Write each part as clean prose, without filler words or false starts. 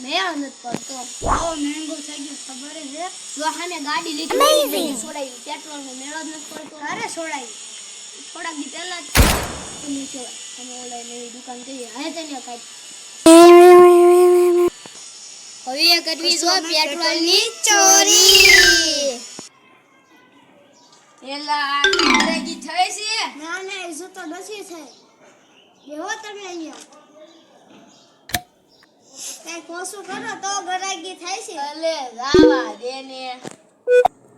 મેળ નથી પડતો. બહુ મહેંગો થઈ ગયો ખબર છે. જો સામે ગાડી લીધી છોડાવી પેટ્રોલ નો મેળ જ નથી પડતો. અરે છોડાઈ થોડાક દી પહેલા જ તમે કહેવાય અમે ઓલા નવી દુકાન કરી હવે તેને કાઢી હવે કરવી જો પેટ્રોલ ની ચોરી. એલા ગરાગી થઈ છે. ના ના એ તો નથી થઈ. બેહો તમે અહીંયા કઈ કોશું કરો તો ગરાગી થાય છે. અલે રાવા દે ને.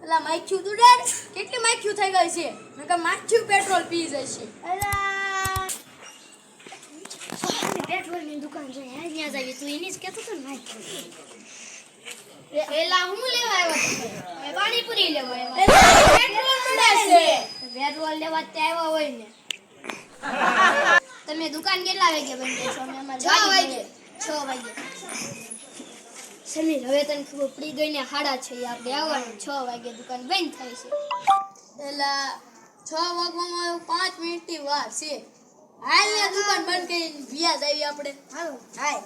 એલા માખ્યું દુડાર કેટલી માખ્યું થઈ ગઈ છે. નકર માખ્યું પેટ્રોલ પી જશે. અલા પેટ્રોલ ની દુકાન છે ત્યાં જાવી તું એની જ કહેતો તો ને એલા હું લેવા આવ્યો તમે? પાણીપુરી લેવા પેટ્રોલ મળે છે. પેટ્રોલ લેવા તે આવ્યા હોય ને. તમે દુકાન કેટલા વાગે બંધ કરશો? અમે અમાર 6 વાગે. 6 વાગે. સમીર હવે તને ખબર પડી ગઈ ને 6:30 આપણે આવવાનું 6 વાગે દુકાન બંધ થાય છે. એલા 6 વાગવામાં 5 મિનિટની વાર છે. હાલ ને દુકાન બંધ કરીને વ્યાજ આવી આપણે. હાલો હાય.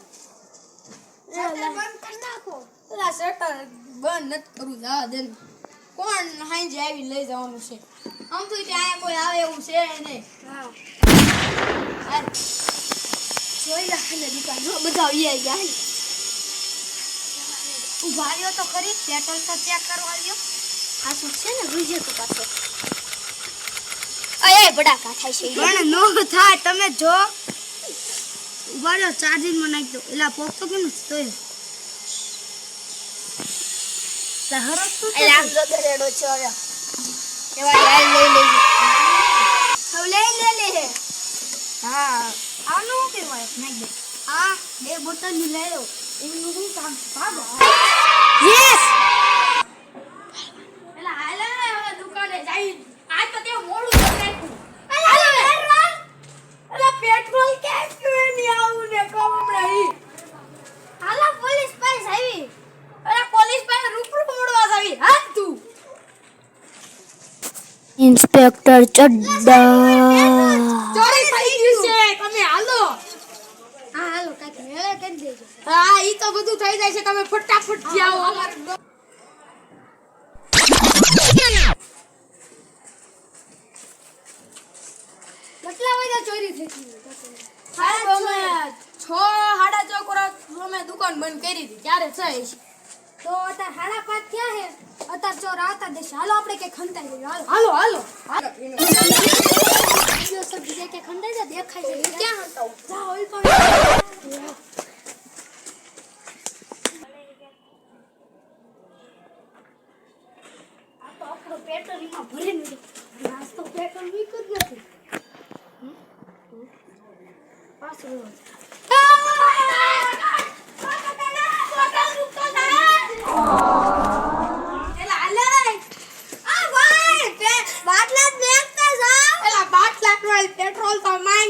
શટર બંધ કરી નાખો. એલા શટર બંધ નથી કરું જવા દે ને. કોણ હાંજે આવી લઈ જવાનું છે? આમ તો ત્યાં કોઈ આવે એવું છે નહીં. હા હાલ. જોઈ લાખને દુકાન જો બધા આવી ગયા. ઉભા રહ્યો તો ખરી પેટ્રોલ તો ચેક કરવા આવ્યો. આ શું છે ને ગુજે તો પાછો. અય બડાકા થાય છે. પણ નો થાય તમે જો ઉભા રહ્યો ચાર્જિંગ માં નાખી દો. એલા પોપ તો કેમ તોય સહરસ તો એલા આમ જો દરેડો છે હવે. એવા યાર લઈ લેજો. હવે લઈ લે. હા આનું કે હોય નાખી દે. આ બે બોટલ ની લઈ લો. એનું શું કામ બાબા યસ. એલા હાલે હવે દુકાને જઈ. આજ તો તે મોડું કરી નાખ્યું. એલા પેટ્રોલ કેમ ક્યું ની આવું ને કમણે ઈ. હાલા પોલીસ પાસે આવી. અરે પોલીસ પાસે રૂપડું મોડવા જાવી. હાથ તું. ઇન્સ્પેક્ટર ચડ્ડા ચોરી થઈ ગયું છે. તમે હાલો. હા હાલો કાક મેળે કરી દેજો. હા ઈ તો બધું થઈ જાય છે. તમે ફટાફટ જાઓ અમાર કેટલા વાગ્યા ચોરી થઈ હતી? હા અમે 6:30 પર અમે દુકાન બંધ કરી હતી. ક્યારે થઈ છે? તો અત્યારે 5:30 થયા હે. અત્યારે ચોર આવતા દેશે. હાલો આપણે કે ખંતાઈ જઈએ. હાલો હાલો હાલો. બીજો સબ્જી જે કે ખંતાઈ જાય દેખાય છે. ક્યાં હતા? જા ઓલ પર આપણો પેટ્રોલ માં ભરી નથી. આજ તો પેટ્રોલ વીક જ નથી. પાછું એલા હાલે. આ ભાઈ બાટલા જ મેકતા જાવ. એલા બાટલા પેટ્રોલ તો માય